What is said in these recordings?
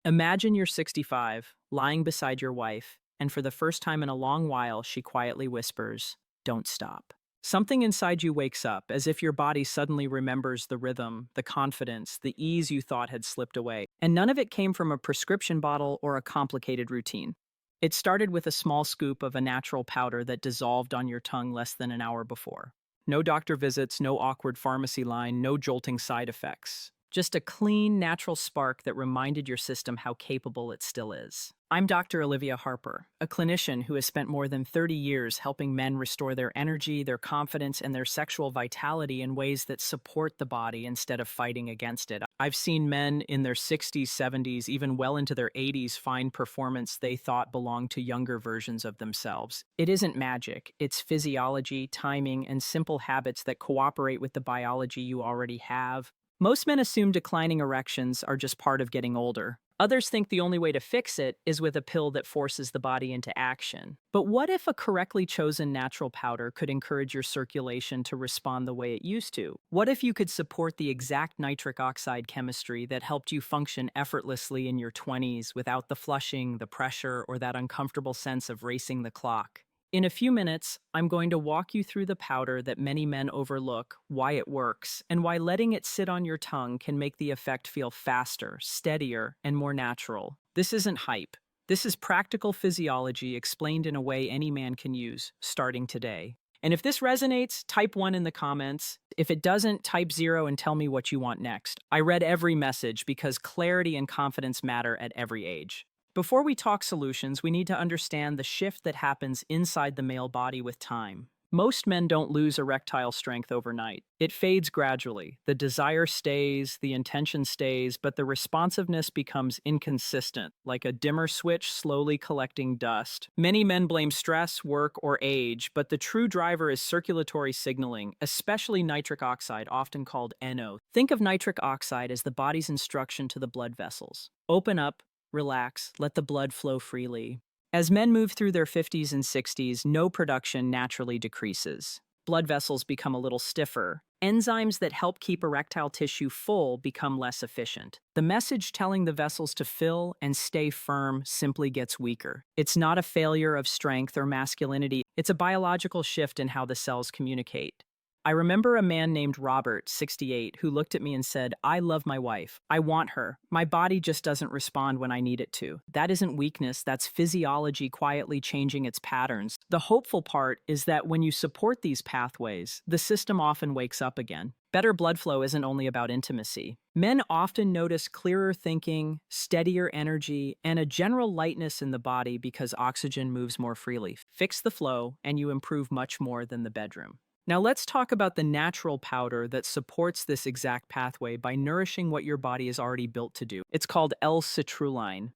Imagine you're 65, lying beside your wife, and for the first time in a long while, she quietly whispers, "Don't stop." Something inside you wakes up, as if your body suddenly remembers the rhythm, the confidence, the ease you thought had slipped away. And none of it came from a prescription bottle or a complicated routine. It started with a small scoop of a natural powder that dissolved on your tongue less than an hour before. No doctor visits, no awkward pharmacy line, no jolting side effects. Just a clean, natural spark that reminded your system how capable it still is. I'm Dr. Olivia Harper, a clinician who has spent more than 30 years helping men restore their energy, their confidence, and their sexual vitality in ways that support the body instead of fighting against it. I've seen men in their 60s, 70s, even well into their 80s find performance they thought belonged to younger versions of themselves. It isn't magic, it's physiology, timing, and simple habits that cooperate with the biology you already have. Most men assume declining erections are just part of getting older. Others think the only way to fix it is with a pill that forces the body into action. But what if a correctly chosen natural powder could encourage your circulation to respond the way it used to? What if you could support the exact nitric oxide chemistry that helped you function effortlessly in your 20s without the flushing, the pressure, or that uncomfortable sense of racing the clock? In a few minutes, I'm going to walk you through the powder that many men overlook, why it works, and why letting it sit on your tongue can make the effect feel faster, steadier, and more natural. This isn't hype. This is practical physiology explained in a way any man can use, starting today. And if this resonates, type 1 in the comments. If it doesn't, type 0 and tell me what you want next. I read every message because clarity and confidence matter at every age. Before we talk solutions, we need to understand the shift that happens inside the male body with time. Most men don't lose erectile strength overnight. It fades gradually. The desire stays, the intention stays, but the responsiveness becomes inconsistent, like a dimmer switch slowly collecting dust. Many men blame stress, work, or age, but the true driver is circulatory signaling, especially nitric oxide, often called NO. Think of nitric oxide as the body's instruction to the blood vessels. Open up, relax, let the blood flow freely. As men move through their 50s and 60s, no production naturally decreases. Blood vessels become a little stiffer. Enzymes that help keep erectile tissue full become less efficient. The message telling the vessels to fill and stay firm simply gets weaker. It's not a failure of strength or masculinity, it's a biological shift in how the cells communicate. I remember a man named Robert, 68, who looked at me and said, "I love my wife. I want her. My body just doesn't respond when I need it to." That isn't weakness, that's physiology quietly changing its patterns. The hopeful part is that when you support these pathways, the system often wakes up again. Better blood flow isn't only about intimacy. Men often notice clearer thinking, steadier energy, and a general lightness in the body because oxygen moves more freely. Fix the flow, and you improve much more than the bedroom. Now let's talk about the natural powder that supports this exact pathway by nourishing what your body is already built to do. It's called L-Citrulline.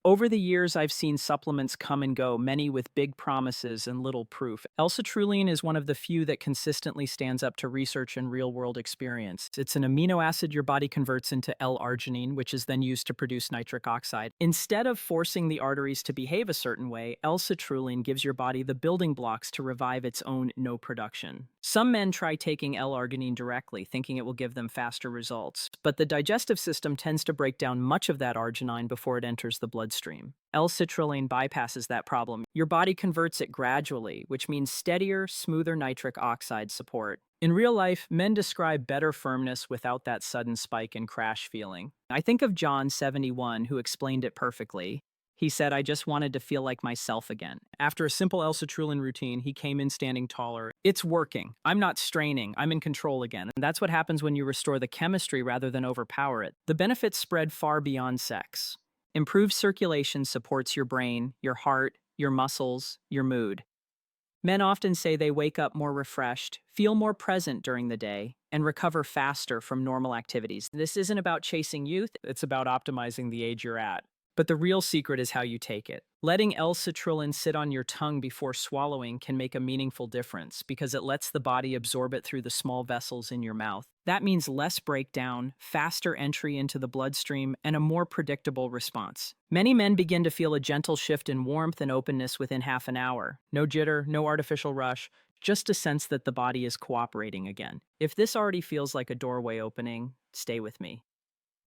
Over the years, I've seen supplements come and go, many with big promises and little proof. L-citrulline is one of the few that consistently stands up to research and real-world experience. It's an amino acid your body converts into L-arginine, which is then used to produce nitric oxide. Instead of forcing the arteries to behave a certain way, L-citrulline gives your body the building blocks to revive its own no production. Some men try taking L-arginine directly, thinking it will give them faster results, but the digestive system tends to break down much of that arginine before it enters the bloodstream. L-citrulline bypasses that problem. Your body converts it gradually, which means steadier, smoother nitric oxide support. In real life, men describe better firmness without that sudden spike and crash feeling. I think of John, 71, who explained it perfectly. He said, "I just wanted to feel like myself again." After a simple L-citrulline routine, he came in standing taller. It's working. I'm not straining. I'm in control again. And that's what happens when you restore the chemistry rather than overpower it. The benefits spread far beyond sex. Improved circulation supports your brain, your heart, your muscles, your mood. Men often say they wake up more refreshed, feel more present during the day, and recover faster from normal activities. This isn't about chasing youth, it's about optimizing the age you're at. But the real secret is how you take it. Letting L-citrulline sit on your tongue before swallowing can make a meaningful difference because it lets the body absorb it through the small vessels in your mouth. That means less breakdown, faster entry into the bloodstream, and a more predictable response. Many men begin to feel a gentle shift in warmth and openness within half an hour. No jitter, no artificial rush, just a sense that the body is cooperating again. If this already feels like a doorway opening, stay with me.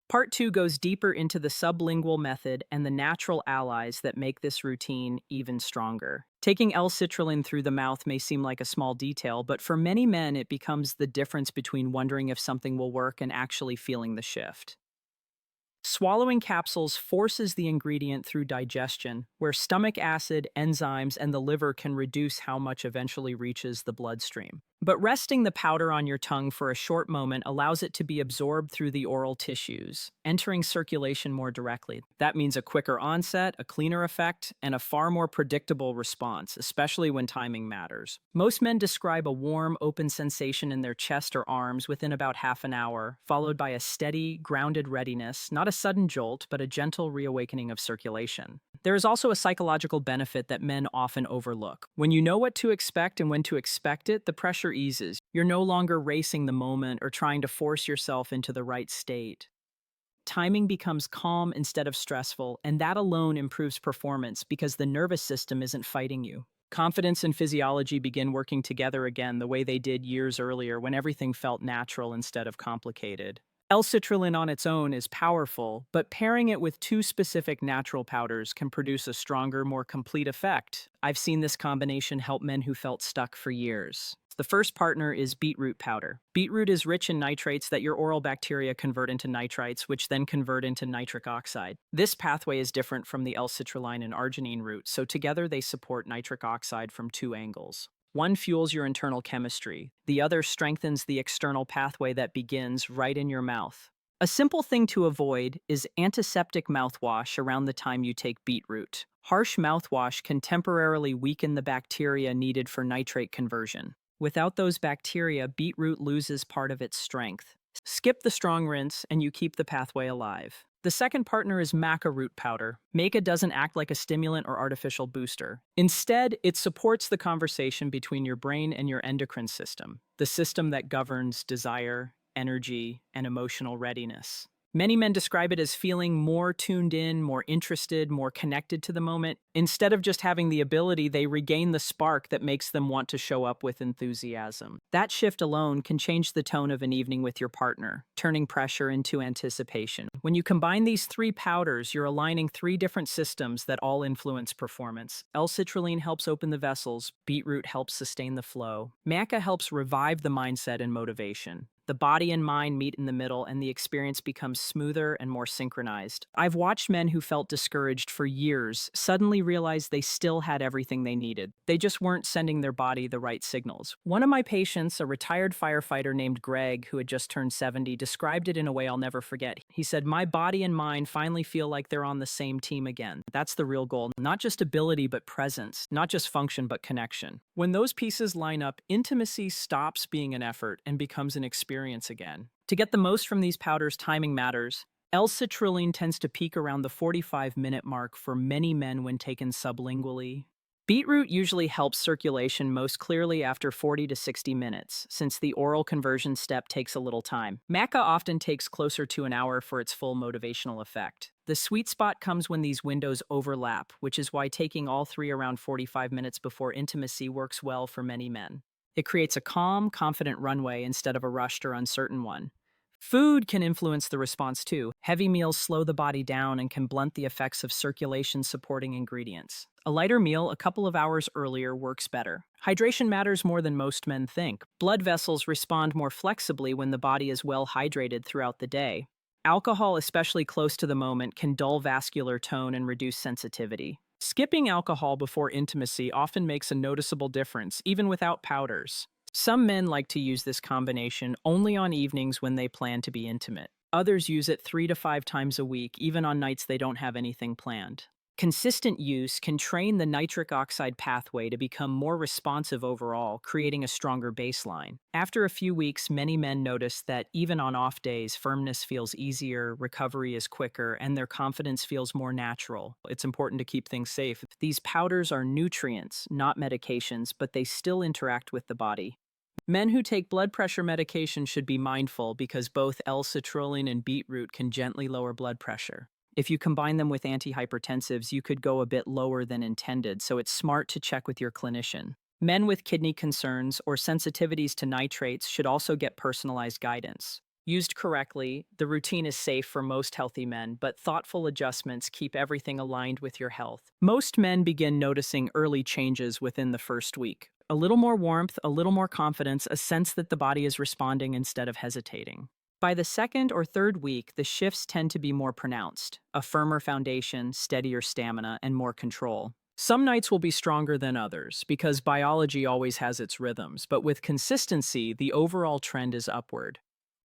Part 2 goes deeper into the sublingual method and the natural allies that make this routine even stronger. Taking L-Citrulline through the mouth may seem like a small detail, but for many men, it becomes the difference between wondering if something will work and actually feeling the shift. Swallowing capsules forces the ingredient through digestion, where stomach acid, enzymes, and the liver can reduce how much eventually reaches the bloodstream. But resting the powder on your tongue for a short moment allows it to be absorbed through the oral tissues, entering circulation more directly. That means a quicker onset, a cleaner effect, and a far more predictable response, especially when timing matters. Most men describe a warm, open sensation in their chest or arms within about half an hour, followed by a steady, grounded readiness, not a sudden jolt, but a gentle reawakening of circulation. There is also a psychological benefit that men often overlook. When you know what to expect and when to expect it, the pressure eases. You're no longer racing the moment or trying to force yourself into the right state. Timing becomes calm instead of stressful, and that alone improves performance because the nervous system isn't fighting you. Confidence and physiology begin working together again the way they did years earlier when everything felt natural instead of complicated. L-citrulline on its own is powerful, but pairing it with two specific natural powders can produce a stronger, more complete effect. I've seen this combination help men who felt stuck for years. The first partner is beetroot powder. Beetroot is rich in nitrates that your oral bacteria convert into nitrites, which then convert into nitric oxide. This pathway is different from the L-citrulline and arginine route, so together they support nitric oxide from two angles. One fuels your internal chemistry, the other strengthens the external pathway that begins right in your mouth. A simple thing to avoid is antiseptic mouthwash around the time you take beetroot. Harsh mouthwash can temporarily weaken the bacteria needed for nitrate conversion. Without those bacteria, beetroot loses part of its strength. Skip the strong rinse and you keep the pathway alive. The second partner is Maca root powder. Maca doesn't act like a stimulant or artificial booster. Instead, it supports the conversation between your brain and your endocrine system, the system that governs desire, energy, and emotional readiness. Many men describe it as feeling more tuned in, more interested, more connected to the moment. Instead of just having the ability, they regain the spark that makes them want to show up with enthusiasm. That shift alone can change the tone of an evening with your partner, turning pressure into anticipation. When you combine these three powders, you're aligning three different systems that all influence performance. L-citrulline helps open the vessels, beetroot helps sustain the flow, Maca helps revive the mindset and motivation. The body and mind meet in the middle, and the experience becomes smoother and more synchronized. I've watched men who felt discouraged for years suddenly realize they still had everything they needed. They just weren't sending their body the right signals. One of my patients, a retired firefighter named Greg, who had just turned 70, described it in a way I'll never forget. He said, "My body and mind finally feel like they're on the same team again." That's the real goal. Not just ability, but presence. Not just function, but connection. When those pieces line up, intimacy stops being an effort and becomes an experience again. To get the most from these powders, timing matters. L-citrulline tends to peak around the 45-minute mark for many men when taken sublingually. Beetroot usually helps circulation most clearly after 40 to 60 minutes, since the oral conversion step takes a little time. Maca often takes closer to an hour for its full motivational effect. The sweet spot comes when these windows overlap, which is why taking all three around 45 minutes before intimacy works well for many men. It creates a calm, confident runway instead of a rushed or uncertain one. Food can influence the response too. Heavy meals slow the body down and can blunt the effects of circulation-supporting ingredients. A lighter meal a couple of hours earlier works better. Hydration matters more than most men think. Blood vessels respond more flexibly when the body is well hydrated throughout the day. Alcohol, especially close to the moment, can dull vascular tone and reduce sensitivity. Skipping alcohol before intimacy often makes a noticeable difference, even without powders. Some men like to use this combination only on evenings when they plan to be intimate. Others use it 3 to 5 times a week, even on nights they don't have anything planned. Consistent use can train the nitric oxide pathway to become more responsive overall, creating a stronger baseline. After a few weeks, many men notice that even on off days, firmness feels easier, recovery is quicker, and their confidence feels more natural. It's important to keep things safe. These powders are nutrients, not medications, but they still interact with the body. Men who take blood pressure medication should be mindful because both L-citrulline and beetroot can gently lower blood pressure. If you combine them with antihypertensives, you could go a bit lower than intended, so it's smart to check with your clinician. Men with kidney concerns or sensitivities to nitrates should also get personalized guidance. Used correctly, the routine is safe for most healthy men, but thoughtful adjustments keep everything aligned with your health. Most men begin noticing early changes within the first week. A little more warmth, a little more confidence, a sense that the body is responding instead of hesitating. By the second or third week, the shifts tend to be more pronounced: a firmer foundation, steadier stamina, and more control. Some nights will be stronger than others because biology always has its rhythms, but with consistency, the overall trend is upward.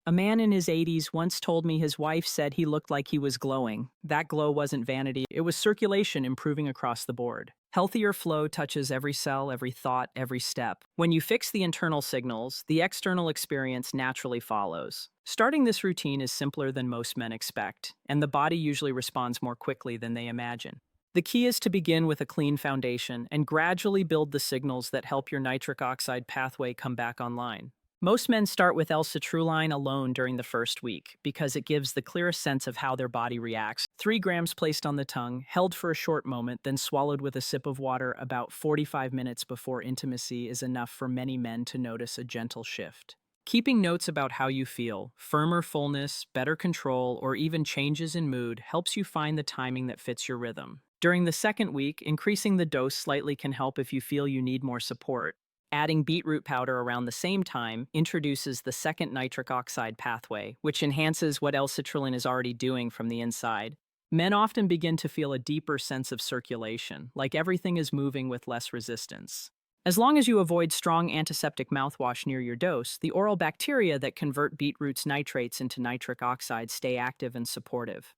A man in his 80s once told me his wife said he looked like he was glowing. That glow wasn't vanity, it was circulation improving across the board. Healthier flow touches every cell, every thought, every step. When you fix the internal signals, the external experience naturally follows. Starting this routine is simpler than most men expect, and the body usually responds more quickly than they imagine. The key is to begin with a clean foundation and gradually build the signals that help your nitric oxide pathway come back online. Most men start with L-Citrulline alone during the first week because it gives the clearest sense of how their body reacts. 3 grams placed on the tongue, held for a short moment, then swallowed with a sip of water about 45 minutes before intimacy is enough for many men to notice a gentle shift. Keeping notes about how you feel, firmer fullness, better control, or even changes in mood helps you find the timing that fits your rhythm. During the second week, increasing the dose slightly can help if you feel you need more support. Adding beetroot powder around the same time introduces the second nitric oxide pathway, which enhances what L-citrulline is already doing from the inside. Men often begin to feel a deeper sense of circulation, like everything is moving with less resistance. As long as you avoid strong antiseptic mouthwash near your dose, the oral bacteria that convert beetroot's nitrates into nitric oxide stay active and supportive.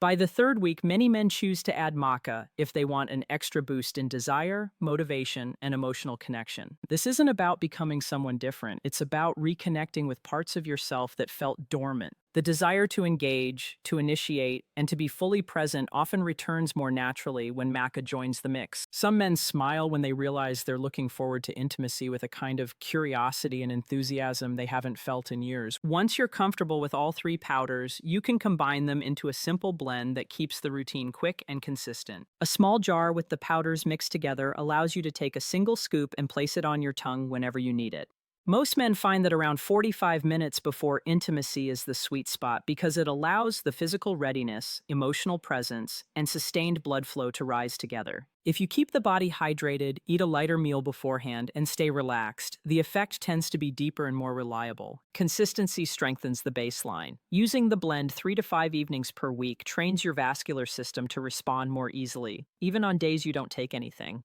By the third week, many men choose to add Maca if they want an extra boost in desire, motivation, and emotional connection. This isn't about becoming someone different. It's about reconnecting with parts of yourself that felt dormant. The desire to engage, to initiate, and to be fully present often returns more naturally when Maca joins the mix. Some men smile when they realize they're looking forward to intimacy with a kind of curiosity and enthusiasm they haven't felt in years. Once you're comfortable with all 3 powders, you can combine them into a simple blend that keeps the routine quick and consistent. A small jar with the powders mixed together allows you to take a single scoop and place it on your tongue whenever you need it. Most men find that around 45 minutes before intimacy is the sweet spot because it allows the physical readiness, emotional presence, and sustained blood flow to rise together. If you keep the body hydrated, eat a lighter meal beforehand, and stay relaxed, the effect tends to be deeper and more reliable. Consistency strengthens the baseline. Using the blend 3 to 5 evenings per week trains your vascular system to respond more easily, even on days you don't take anything.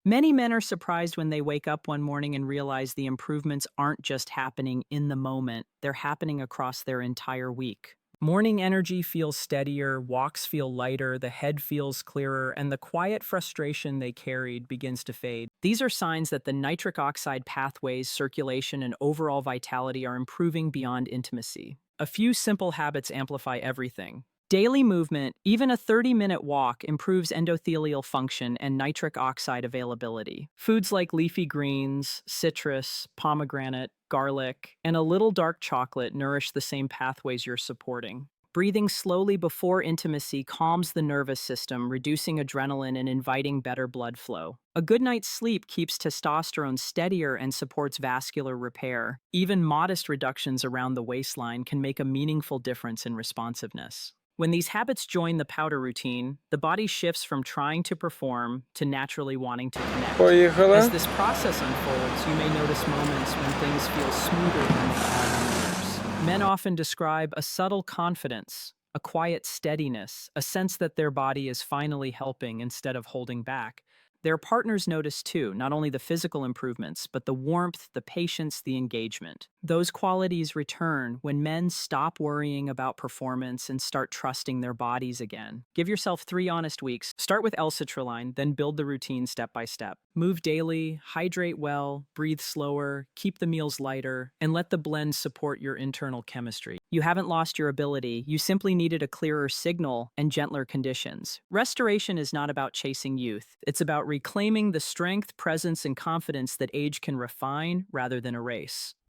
Many men are surprised when they wake up one morning and realize the improvements aren't just happening in the moment, they're happening across their entire week. Morning energy feels steadier, walks feel lighter, the head feels clearer, and the quiet frustration they carried begins to fade. These are signs that the nitric oxide pathways, circulation, and overall vitality are improving beyond intimacy. A few simple habits amplify everything. Daily movement, even a 30-minute walk, improves endothelial function and nitric oxide availability. Foods like leafy greens, citrus, pomegranate, garlic, and a little dark chocolate nourish the same pathways you're supporting. Breathing slowly before intimacy calms the nervous system, reducing adrenaline and inviting better blood flow. A good night's sleep keeps testosterone steadier and supports vascular repair. Even modest reductions around the waistline can make a meaningful difference in responsiveness. When these habits join the powder routine, the body shifts from trying to perform to naturally wanting to connect. Поїхали. As this process unfolds, you may notice moments when things feel smoother than others. Men often describe a subtle confidence, a quiet steadiness, a sense that their body is finally helping instead of holding back. Their partners notice too, not only the physical improvements, but the warmth, the patience, the engagement. Those qualities return when men stop worrying about performance and start trusting their bodies again. Give yourself 3 honest weeks. Start with L-citrulline, then build the routine step by step. Move daily, hydrate well, breathe slower, keep the meals lighter, and let the blend support your internal chemistry. You haven't lost your ability, you simply needed a clearer signal and gentler conditions. Restoration is not about chasing youth, it's about reclaiming the strength, presence, and confidence that age can refine rather than erase.